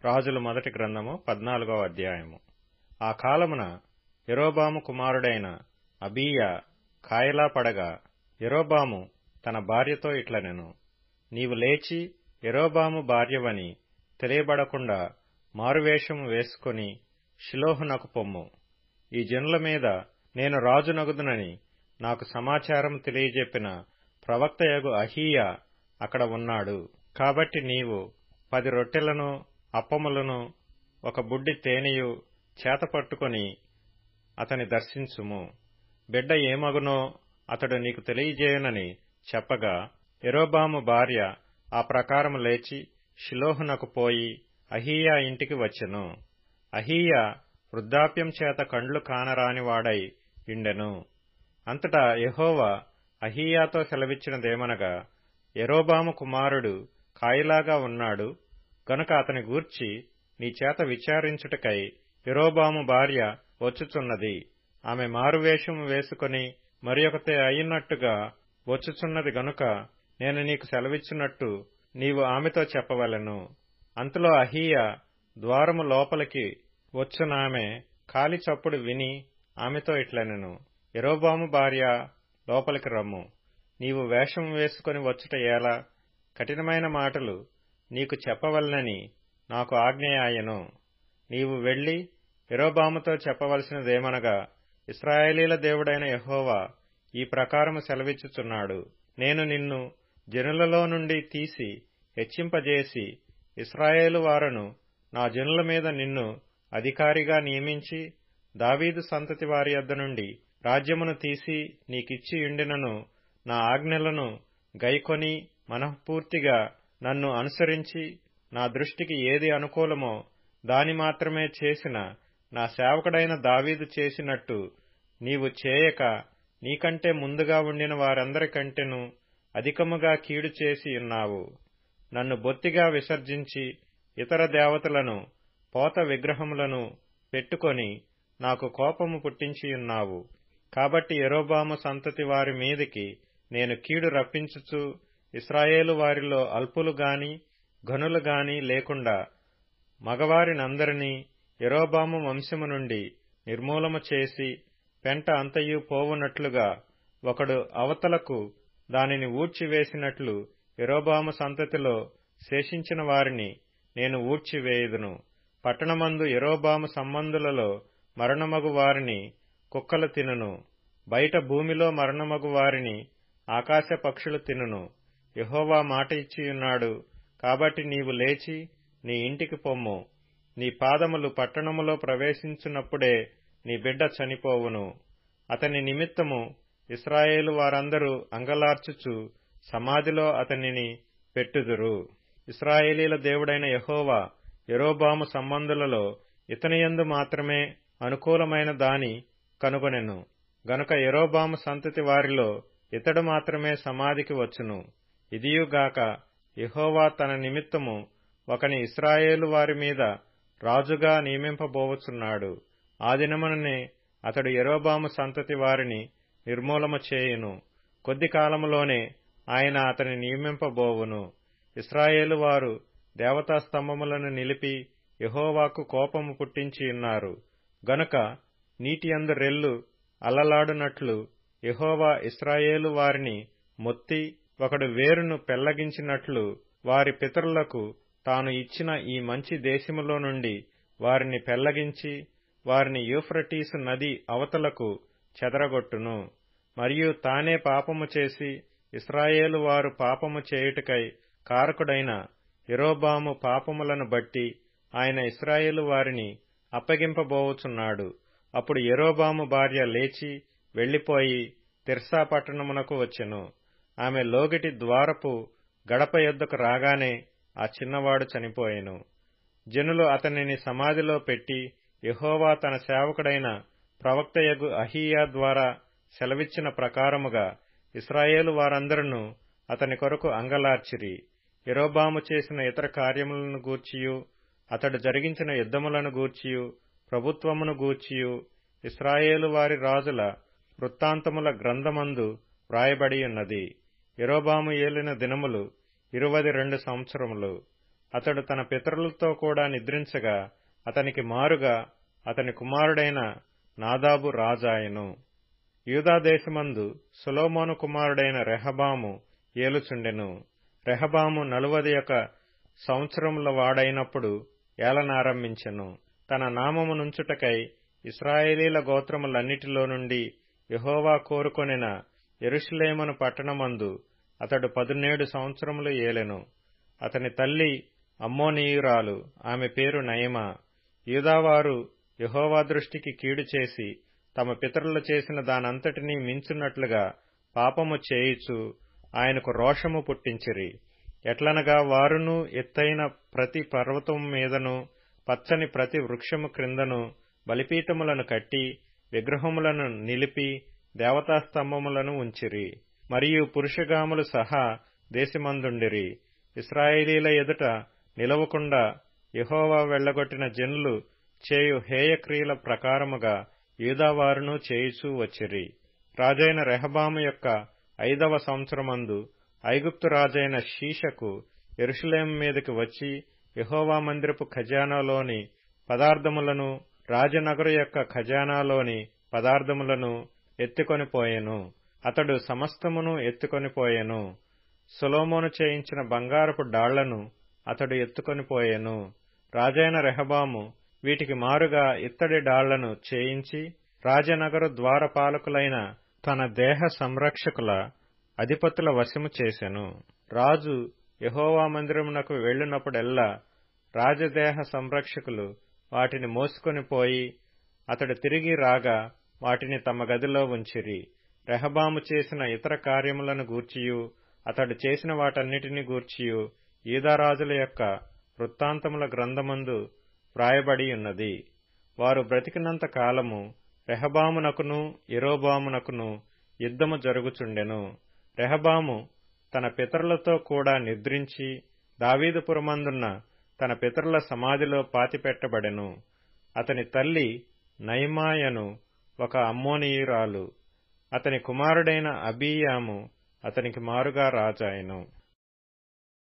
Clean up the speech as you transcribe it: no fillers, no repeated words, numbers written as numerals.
రాజుల మొదటి గ్రంథము 14వ అధ్యాయము. ఆ కాలమున యరొబాము కుమారుడైన అబీయా కాయలా పడగా, యరొబాము తన భార్యతో ఇట్లనెను, నీవు లేచి యరొబాము భార్యవని తెలియబడకుండా మారువేషము వేసుకొని షిలోహునకు పొమ్ము. ఈ జనుల మీద నేను రాజునగుదునని నాకు సమాచారం తెలియజెప్పిన ప్రవక్తయగు అహీయా అక్కడ ఉన్నాడు. కాబట్టి నీవు 10 రొట్టెలను అప్పములను 1 బుడ్డి తేనెయు చేతపట్టుకొని అతని దర్శించుము. బిడ్డ ఏమగునో అతడు నీకు తెలియజేయునని చెప్పగా, యరొబాము భార్య ఆ ప్రకారము లేచి షిలోహునకు పోయి అహీయా ఇంటికి వచ్చెను. అహీయా వృద్ధాప్యం చేత కండ్లు కానరానివాడై యుండెను. అంతటా యెహోవా అహీయాతో సెలవిచ్చినదేమనగా, యరొబాము కుమారుడు కాయిలాగా ఉన్నాడు గనుక అతని గూర్చి నీ చేత విచారించుటకై యరొబాము భార్య వచ్చుచున్నది. ఆమె మారువేషము వేసుకొని మరియొకతే అయ్యున్నట్టుగా వచ్చుచున్నది గనుక నేను నీకు సెలవిచ్చినట్టు నీవు ఆమెతో చెప్పవలెను. అంతలో అహీయా ద్వారము లోపలికి వచ్చునామె కాలి చప్పుడు విని ఆమెతో ఇట్లనెను, యరొబాము భార్య, లోపలికి రమ్ము. నీవు వేషము వేసుకొని వచ్చుట ఎలా? కఠినమైన మాటలు నీకు చెప్పవలనని నాకు ఆజ్ఞయాయెను. నీవు వెళ్లి యరొబాముతో చెప్పవలసినదేమనగా, ఇశ్రాయేలీల దేవుడైన యెహోవా ఈ ప్రకారము సెలవిచ్చుచున్నాడు, నేను నిన్ను జనులలో నుండి తీసి హెచ్చింపజేసి ఇశ్రాయేలు వారను నా జనుల మీద నిన్ను అధికారిగా నియమించి దావీదు సంతతి వారి యొద్ద నుండి రాజ్యమును తీసి నీకిచ్చియుండినను నా ఆజ్ఞలను గైకొని మనఃపూర్తిగా నన్ను అనుసరించి నా దృష్టికి ఏది అనుకూలమో దాని మాత్రమే చేసిన నా సేవకుడైన దావీదు చేసినట్టు నీవు చేయక నీకంటే ముందుగా ఉండిన వారందరికంటెను అధికముగా కీడు చేసి ఉన్నావు. నన్ను బొత్తిగా విసర్జించి ఇతర దేవతలను పోత విగ్రహములను పెట్టుకొని నాకు కోపము పుట్టించియున్నావు. కాబట్టి యరొబాము సంతతి వారి మీదికి నేను కీడు రప్పించుచు ఇశ్రాయేలు వారిలో అల్పులు గాని ఘనులు గాని లేకుండా మగవారినందరినీ యరొబాము వంశము నుండి నిర్మూలము చేసి పెంట అంతయు పోవునట్లుగా ఒకడు అవతలకు దానిని ఊడ్చివేసినట్లు యరొబాము సంతతిలో శేషించిన వారిని నేను ఊడ్చివేయుదును. పట్టణమందు యరొబాము సంబంధులలో మరణమగు వారిని కుక్కలు తినును, బయట భూమిలో మరణమగు వారిని ఆకాశ పక్షులు తినును. యెహోవా మాట ఇచ్చియున్నాడు. కాబట్టి నీవు లేచి నీ ఇంటికి పొమ్ము. నీ పాదములు పట్టణములో ప్రవేశించున్నప్పుడే నీ బిడ్డ చనిపోవును. అతని నిమిత్తము ఇశ్రాయేలు వారందరూ అంగలార్చుచు సమాధిలో అతనిని పెట్టుదురు. ఇశ్రాయేలీల దేవుడైన యెహోవా యరొబాము సంబంధులలో ఇతనియందు మాత్రమే అనుకూలమైన దాని కనుగొనెను గనుక యరొబాము సంతతి వారిలో ఇతడు మాత్రమే సమాధికి వచ్చును. ఇదియుగాక యెహోవా తన నిమిత్తము ఒకని ఇశ్రాయేలు వారి మీద రాజుగా నియమింపబోవుచున్నాడు. ఆ దినముననే అతడు యరొబాము సంతతి వారిని నిర్మూలము చేయును. కొద్ది కాలములోనే ఆయన అతని నియమింపబోవును. ఇశ్రాయేలు వారు దేవతా స్తంభములను నిలిపి యెహోవాకు కోపము పుట్టించియున్నారు గనుక నీటియందు రెల్లు అల్లలాడునట్లు యెహోవా ఇశ్రాయేలు వారిని మొత్తి ఒకడు వేరును పెళ్లగించినట్లు వారి పితరులకు తాను ఇచ్చిన ఈ మంచి దేశములో నుండి వారిని పెళ్లగించి వారిని యూఫ్రటీసు నది అవతలకు చెదరగొట్టును. మరియు తానే పాపము చేసి ఇశ్రాయేలు వారు పాపము చేయుటకై కారకుడైన యరొబాము పాపములను బట్టి ఆయన ఇశ్రాయేలు వారిని అప్పగింపబోవుచున్నాడు. అప్పుడు యరొబాము భార్య లేచి వెళ్లిపోయి తిర్సా పట్టణమునకు వచ్చెను. ఆమె లోగిటి ద్వారపు గడప యొద్దకు రాగానే ఆ చిన్నవాడు చనిపోయెను. జనులు అతనిని సమాధిలో పెట్టి యెహోవా తన సేవకుడైన ప్రవక్తయగు అహీయా ద్వారా సెలవిచ్చిన ప్రకారముగా ఇశ్రాయేలు వారందరూ అతని కొరకు అంగలార్చిరి. యరొబాము చేసిన ఇతర కార్యములను గూర్చియు అతడు జరిగించిన యుద్ధములను గూర్చియు ప్రభుత్వమును గూర్చియు ఇశ్రాయేలు వారి రాజుల వృత్తాంతముల గ్రంథమందు వ్రాయబడియున్నది. యరొబాము ఏలిన దినములు 22 సంవత్సరములు. అతడు తన పితరులతో కూడా నిద్రించగా అతనికి మారుగా అతని కుమారుడైన నాదాబు రాజాయెను. యూదాదేశమందు సొలొమోను కుమారుడైన రెహబాము ఏలుచుండెను. రెహబాము 41 సంవత్సరముల వాడైనప్పుడు ఏలనారంభించెను. తన నామమునుంచుటకై ఇశ్రాయేలీల గోత్రములన్నిటిలో నుండి యెహోవా కోరుకొనిన యెరూషలేమును పట్టణమందు అతడు 17 సంవత్సరములు ఏలెను. అతని తల్లి అమ్మోనీయురాలు, ఆమె పేరు నయమా. యూదావారు యెహోవా దృష్టికి కీడు చేసి తమ పితరులు చేసిన దానంతటినీ మించున్నట్లుగా పాపము చేయుచు ఆయనకు రోషము పుట్టించిరి. ఎట్లనగా వారును ఎత్తైన ప్రతి పర్వతము మీదను పచ్చని ప్రతి వృక్షము క్రిందను బలిపీఠములను కట్టి విగ్రహములను నిలిపి దేవతాస్తంభములను ఉంచిరి. మరియు పురుషగాములు సహా దేశమందుండిరి. ఇశ్రాయేలీల ఎదుట నిలవకుండా యెహోవా వెళ్లగొట్టిన జనులు చేయు హేయక్రియల ప్రకారముగా యూదావారును చేయుచూ వచ్చిరి. రాజైన రెహబాము యొక్క 5వ సంవత్సరమందు ఐగుప్తు రాజైన షీషకు యెరూషలేము మీదకి వచ్చి యెహోవా మందిరపు ఖజానాలోని పదార్థములను రాజనగరు యొక్క ఖజానాలోని పదార్థములను ఎత్తుకొనిపోయెను. అతడు సమస్తమును ఎత్తుకొనిపోయెను. సొలొమోను చేయించిన బంగారపు డాళ్లను అతడు ఎత్తుకొనిపోయెను. రాజైన రెహబాము వీటికి మారుగా ఇత్తడి డాళ్లను చేయించి రాజనగరు ద్వారపాలకులైన తన దేహ సంరక్షకుల అధిపతుల వశము చేసెను. రాజు యెహోవా మందిరమునకు వెళ్ళినప్పుడెల్లా రాజదేహ సంరక్షకులు వాటిని మోసుకొని పోయి అతడు తిరిగి రాగా వాటిని తమ గదిలో ఉంచిరి. రెహబాము చేసిన ఇతర కార్యములను గూర్చియు అతడు చేసిన వాటన్నిటిని గూర్చియు యూదారాజుల యొక్క వృత్తాంతముల గ్రంథమందు వ్రాయబడి ఉన్నది. వారు బ్రతికినంత కాలము రెహబామునకును యెరోబామునకును యుద్ధము జరుగుచుండెను. రెహబాము తన పితరులతో కూడా నిద్రించి దావీదుపురమందున్న తన పితరుల సమాధిలో పాతిపెట్టబడెను. అతని తల్లి నయమాయను ఒక అమ్మోనీయురాలు. అతని కుమారుడైన అబీయాము అతనికి మారుగా రాజాయెను.